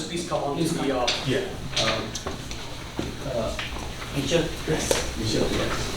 panelists please come on to the... Michel? Yes. Michel, yes.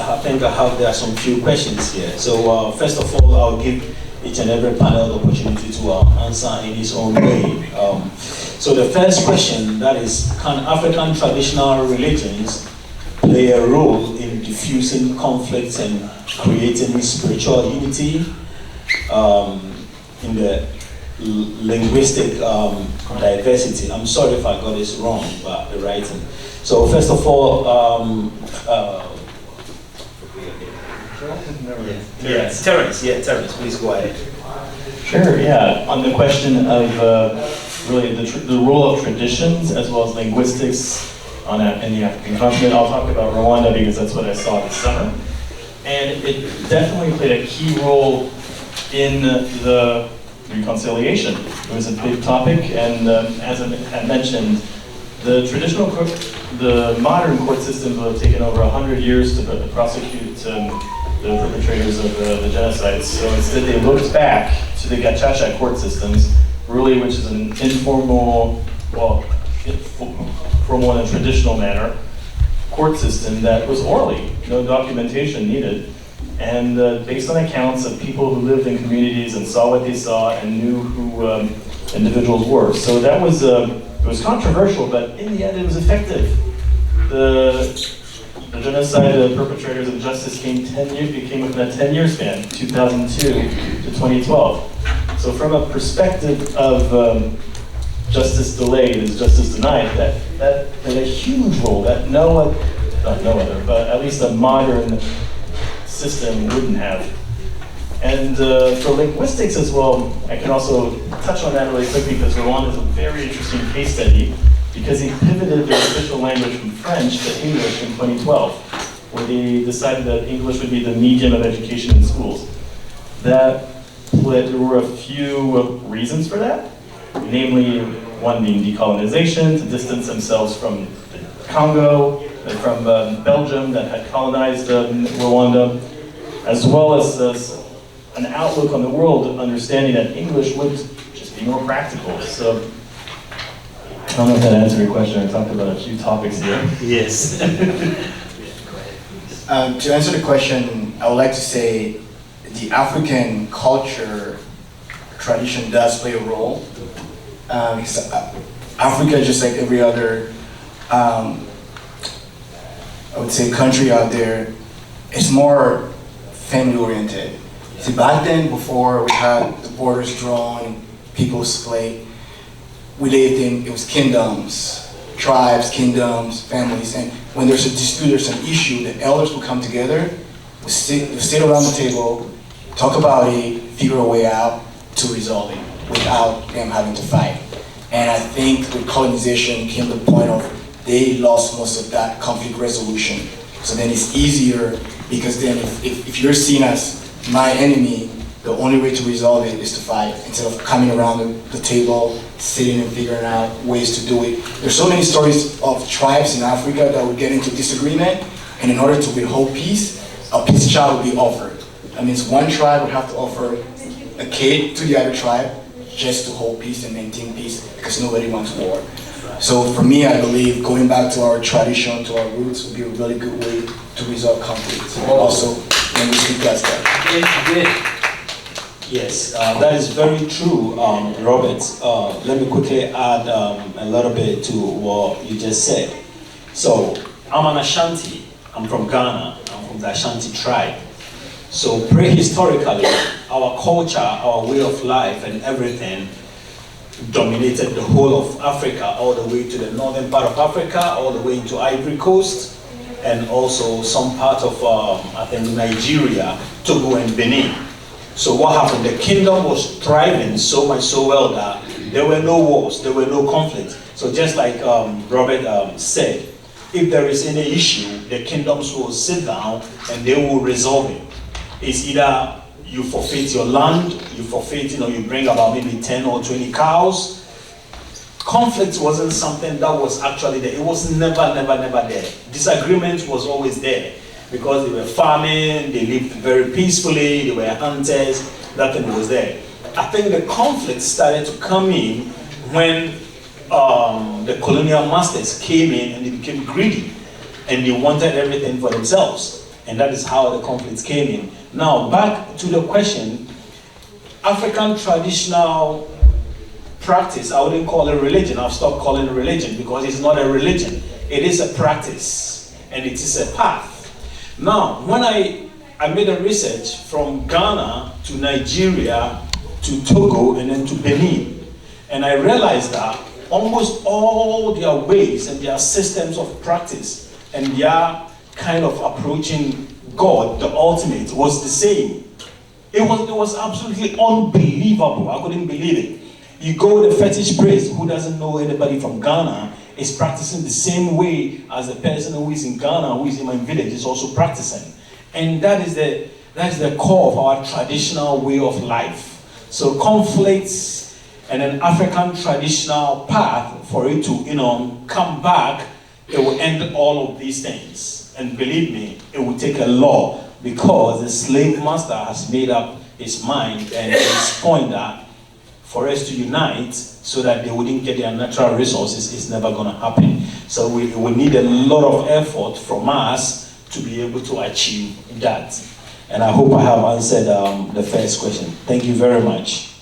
I think there are some few questions here. So first of all, I'll give each and every panel the opportunity to answer in his own way. So the first question, that is, can African traditional religions play a role in diffusing conflicts and creating spiritual unity in the linguistic diversity? I'm sorry if I got this wrong, but the writing. So first of all, Terence, please go ahead. Sure, yeah. On the question of really the role of traditions as well as linguistics in the African continent, I'll talk about Rwanda because that's what I saw this summer. And it definitely played a key role in the reconciliation. It was a big topic, and as I mentioned, the modern court systems would have taken over 100 years to prosecute the perpetrators of the genocides. So instead they looked back to the Gacaca court systems, really, which is an informal, formal in a traditional manner, court system that was orally, no documentation needed, and based on accounts of people who lived in communities and saw what they saw and knew who individuals were. So that was, it was controversial, but in the end it was effective. The genocide perpetrators of justice became within a 10-year span, 2002 to 2012. So from a perspective of justice delayed is justice denied, that played a huge role that not no other, but at least a modern system wouldn't have. And for linguistics as well, I can also touch on that really quickly because Rwanda is a very interesting case study because he pivoted their official language from French to English in 2012, where they decided that English would be the medium of education in schools. There were a few reasons for that, namely one being decolonization, to distance themselves from the Congo, and from Belgium that had colonized Rwanda, as well as an outlook on the world, understanding that English would just be more practical. So, I don't know if that answered your question. I talked about a few topics here. Yes. To answer the question, I would like to say the African culture tradition does play a role. Because Africa, just like every other, I would say, country out there, is more family-oriented. See, back then, before we had the borders drawn, people split, we lived in, it was kingdoms, tribes, kingdoms, families, and when there's a dispute, there's an issue, the elders will come together, we'll sit around the table, talk about it, figure a way out to resolve it without them having to fight. And I think with colonization came the point of they lost most of that conflict resolution. So then it's easier because then if you're seen as my enemy, the only way to resolve it is to fight instead of coming around the table, sitting and figuring out ways to do it. There's so many stories of tribes in Africa that would get into disagreement, and in order to withhold peace, a peace child would be offered. That means one tribe would have to offer a kid to the other tribe just to hold peace and maintain peace because nobody wants war. So for me, I believe going back to our tradition, to our roots would be a really good way to resolve conflicts. Also, when we speak as that. Yes, that is very true, Robert. Let me quickly add a little bit to what you just said. So, I'm an Ashanti. I'm from Ghana. I'm from the Ashanti tribe. So, prehistorically, our culture, our way of life and everything dominated the whole of Africa, all the way to the northern part of Africa, all the way into Ivory Coast, and also some part of, I think, Nigeria, Togo, and Benin. So what happened? The kingdom was thriving so much so well that there were no wars, there were no conflicts. So just like Robert said, if there is any issue, the kingdoms will sit down and they will resolve it. It's either you forfeit your land, you forfeit, you bring about maybe 10 or 20 cows. Conflict wasn't something that was actually there. It was never there. Disagreement was always there because they were farming, they lived very peacefully, they were hunters, nothing was there. I think the conflict started to come in when the colonial masters came in and they became greedy and they wanted everything for themselves. And that is how the conflicts came in. Now, back to the question, African traditional practice, I wouldn't call it religion. I've stopped calling it religion because it's not a religion. It is a practice and it is a path. Now, when I made a research from Ghana to Nigeria to Togo and then to Benin, and I realized that almost all their ways and their systems of practice and their kind of approaching God, the ultimate, was the same. It was absolutely unbelievable. I couldn't believe it. You go with a fetish priest who doesn't know anybody from Ghana, is practicing the same way as the person who is in Ghana, who is in my village, is also practicing. And that is the core of our traditional way of life. So conflicts and an African traditional path for it to come back, it will end all of these things. And believe me, it will take a law because the slave master has made up his mind and his point that for us to unite so that they wouldn't get their natural resources is never going to happen. So we need a lot of effort from us to be able to achieve that. And I hope I have answered the first question. Thank you very much.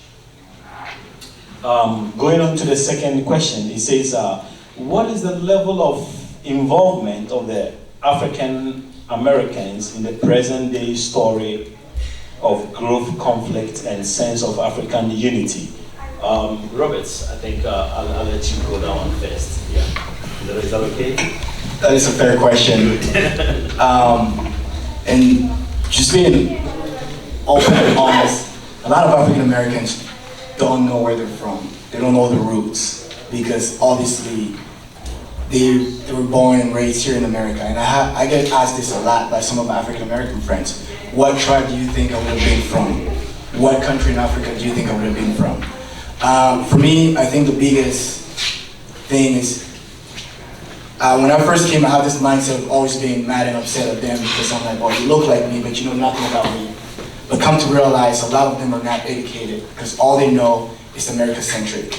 Going on to the second question, it says, what is the level of involvement of the African Americans in the present day story of growth, conflict, and sense of African unity? Roberts, I think I'll let you go down first. Yeah, is that okay? That is a fair question. And just being open and honest, a lot of African Americans don't know where they're from. They don't know the roots because obviously they were born and raised here in America. And I get asked this a lot by some of my African American friends. What tribe do you think I would have been from? What country in Africa do you think I would have been from? For me, I think the biggest thing is when I first came, I had this mindset of always being mad and upset at them because I'm like, oh, you look like me, but you know nothing about me. But come to realize a lot of them are not educated because all they know is America-centric.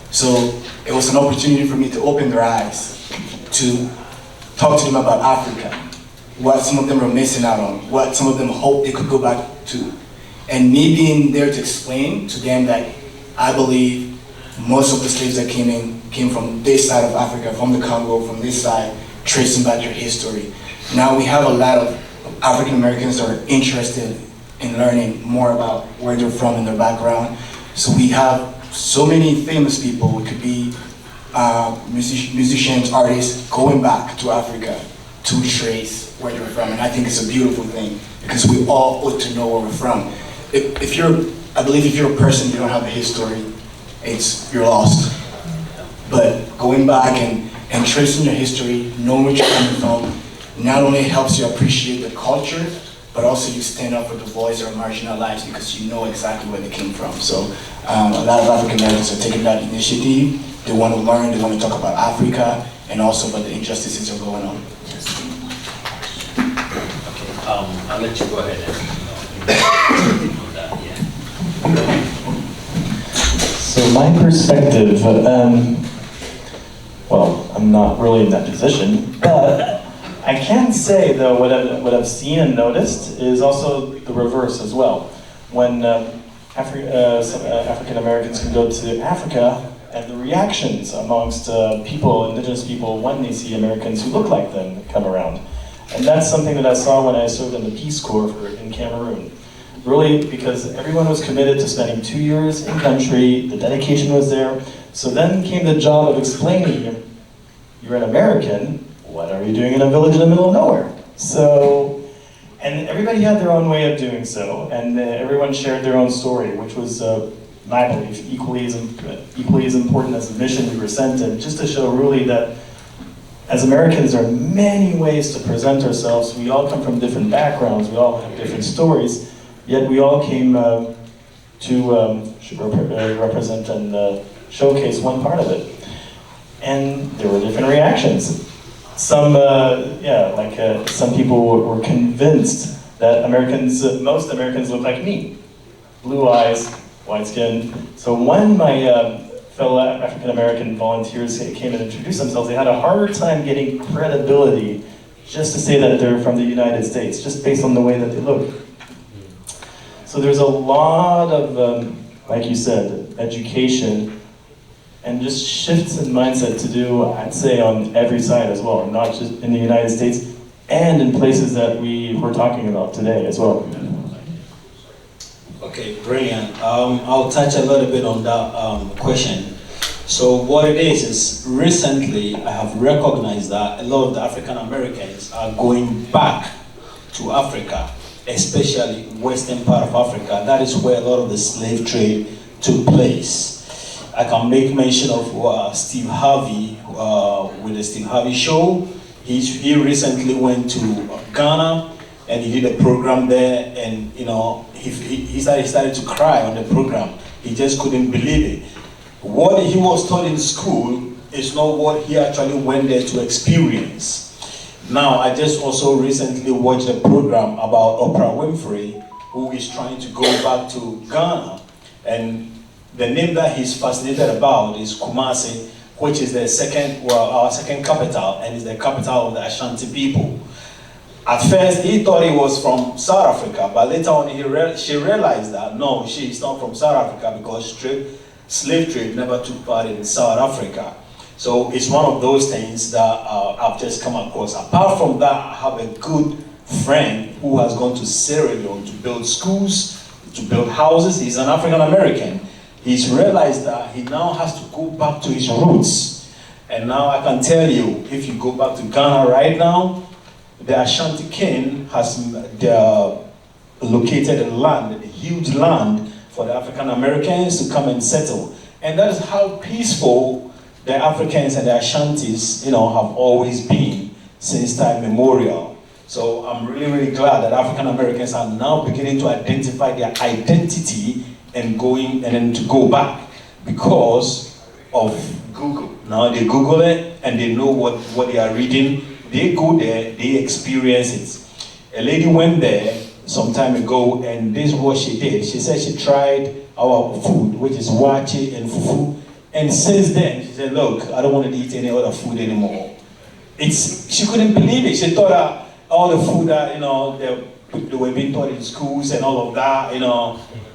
So it was an opportunity for me to open their eyes, to talk to them about Africa, what some of them are missing out on, what some of them hope they could go back to. And me being there to explain to them that I believe most of the slaves that came from this side of Africa, from the Congo, from this side, tracing back their history. Now we have a lot of African Americans that are interested in learning more about where they're from and their background. So we have so many famous people. It could be musicians, artists, going back to Africa to trace where they're from. And I think it's a beautiful thing because we all ought to know where we're from. I believe if you're a person, you don't have a history, you're lost. But going back and tracing your history, knowing where you're coming from, not only helps you appreciate the culture, but also you stand up for the voice that are marginalized because you know exactly where they came from. So a lot of African Americans are taking that initiative. They want to learn, they want to talk about Africa, and also about the injustices that are going on. Okay, I'll let you go ahead So my perspective, well, I'm not really in that position, but I can say though what I've seen and noticed is also the reverse as well. When some African Americans can go to Africa and the reactions amongst indigenous people when they see Americans who look like them come around. And that's something that I saw when I served in the Peace Corps in Cameroon. Really, because everyone was committed to spending 2 years in country, the dedication was there. So then came the job of explaining, you're an American, what are you doing in a village in the middle of nowhere? So, and everybody had their own way of doing so, and everyone shared their own story, which was, I believe, equally as important as the mission we were sent in, just to show really that as Americans, there are many ways to present ourselves. We all come from different backgrounds, we all have different stories, yet we all came to represent and showcase one part of it. And there were different reactions. Some, some people were convinced that most Americans look like me. Blue eyes, white skin. So when my fellow African-American volunteers came and introduced themselves, they had a harder time getting credibility just to say that they're from the United States, just based on the way that they look. So there's a lot of, like you said, education and just shifts in mindset to do, I'd say, on every side as well, not just in the United States, and in places that we're talking about today as well. Okay, brilliant. I'll touch a little bit on that question. So what it is recently I have recognized that a lot of the African Americans are going back to Africa, especially western part of Africa. That is where a lot of the slave trade took place. I can make mention of Steve Harvey with the Steve Harvey Show. He recently went to Ghana and he did a program there, and he started to cry on the program. He just couldn't believe it. What he was taught in school is not what he actually went there to experience. Now, I just also recently watched a program about Oprah Winfrey, who is trying to go back to Ghana, and the name that he's fascinated about is Kumasi, which is our second capital, and is the capital of the Ashanti people. At first, he thought he was from South Africa, but later on, she realized that no, she's not from South Africa because slave trade never took part in South Africa. So it's one of those things that I've just come across. Apart from that, I have a good friend who has gone to Sierra Leone to build schools, to build houses. He's an African American. He's realized that he now has to go back to his roots. And now I can tell you, if you go back to Ghana right now, the Ashanti king has located a huge land for the African Americans to come and settle. And that is how peaceful the Africans and the Ashantis, have always been since time memorial. So I'm really, really glad that African Americans are now beginning to identify their identity and then to go back because of Google. Now they Google it and they know what they are reading. They go there, they experience it. A lady went there some time ago, and this is what she did. She said she tried our food, which is wachi and fufu, and since then she said, look, I don't want to eat any other food anymore. She couldn't believe it. She thought that all the food that they were being taught in schools and all of that,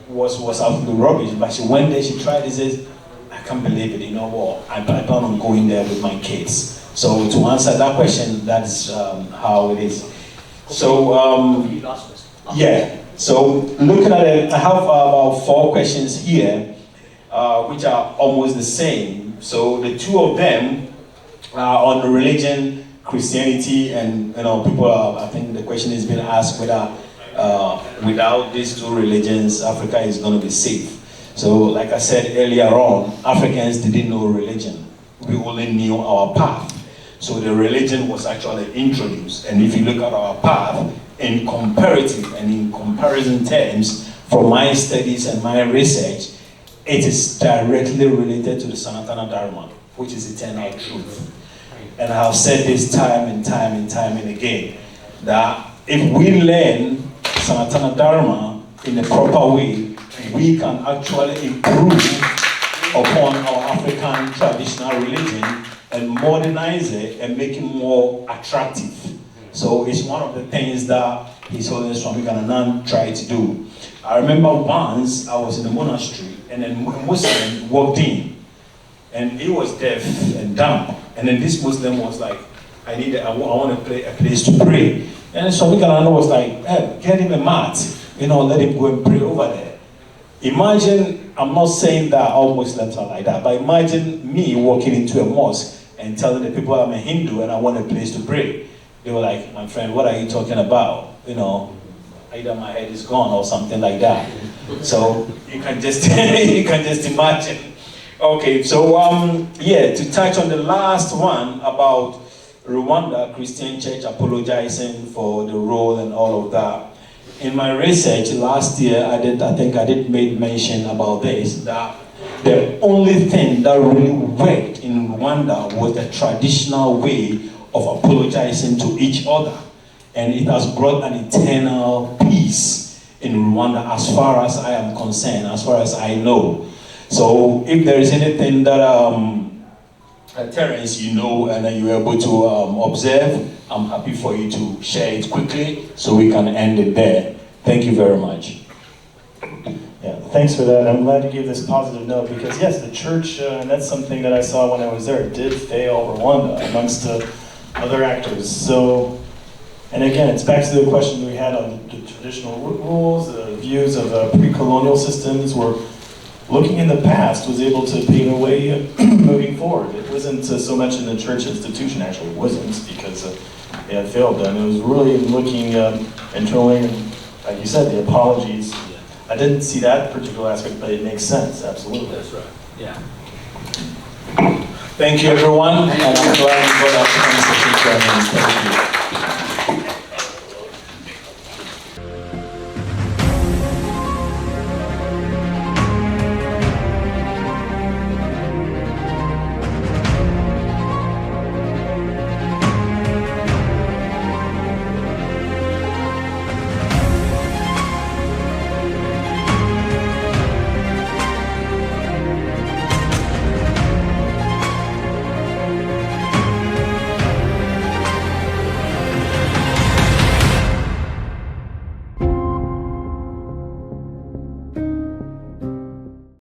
was absolutely rubbish. But she went there, she tried it, says, I can't believe it. I plan on going there with my kids. So to answer that question, that's how it is. So yeah. So looking at it, I have about 4 questions here, which are almost the same. So the 2 of them are on the religion, Christianity, and people I think the question is being asked whether without these 2 religions, Africa is going to be safe. So like I said earlier on, Africans didn't know religion. We only knew our path. So the religion was actually introduced. And if you look at our path, in comparative and in comparison terms, from my studies and my research, it is directly related to the Sanatana Dharma, which is eternal truth. And I have said this time and time and time and again, that if we learn Sanatana Dharma in a proper way, we can actually improve upon our African traditional religion and modernize it and make it more attractive. So it's one of the things that His Holiness Swami Gananan tried to do. I remember once I was in a monastery and a Muslim walked in and he was deaf and dumb. And then this Muslim was like, I want a place to pray. And Swami Gananan was like, hey, get him a mat, let him go and pray over there. Imagine, I'm not saying that all Muslims are like that, but imagine me walking into a mosque and telling the people I'm a Hindu and I want a place to pray. They were like, my friend, what are you talking about? You know, either my head is gone or something like that. So you can just you can just imagine. Okay, so yeah, to touch on the last one about Rwanda Christian Church apologizing for the role and all of that. In my research last year, I think I did make mention about this, that the only thing that really worked in Rwanda was the traditional way of apologizing to each other. And it has brought an eternal peace in Rwanda as far as I am concerned, as far as I know. So if there is anything that Terence, you know, and you were able to observe, I'm happy for you to share it quickly so we can end it there. Thank you very much. Yeah, thanks for that. I'm glad you gave this positive note because yes, the church, and that's something that I saw when I was there, did fail Rwanda amongst other actors. So, and again, it's back to the question we had on the traditional rules, the views of pre-colonial systems were looking in the past was able to pave a way moving forward. It wasn't so much in the church institution, actually it wasn't, because it had failed them. It was really looking internally, and like you said, the apologies. I didn't see that particular aspect, but it makes sense, absolutely. That's right. Yeah. Thank you, everyone, and I'm glad you got our conversation. Thank you.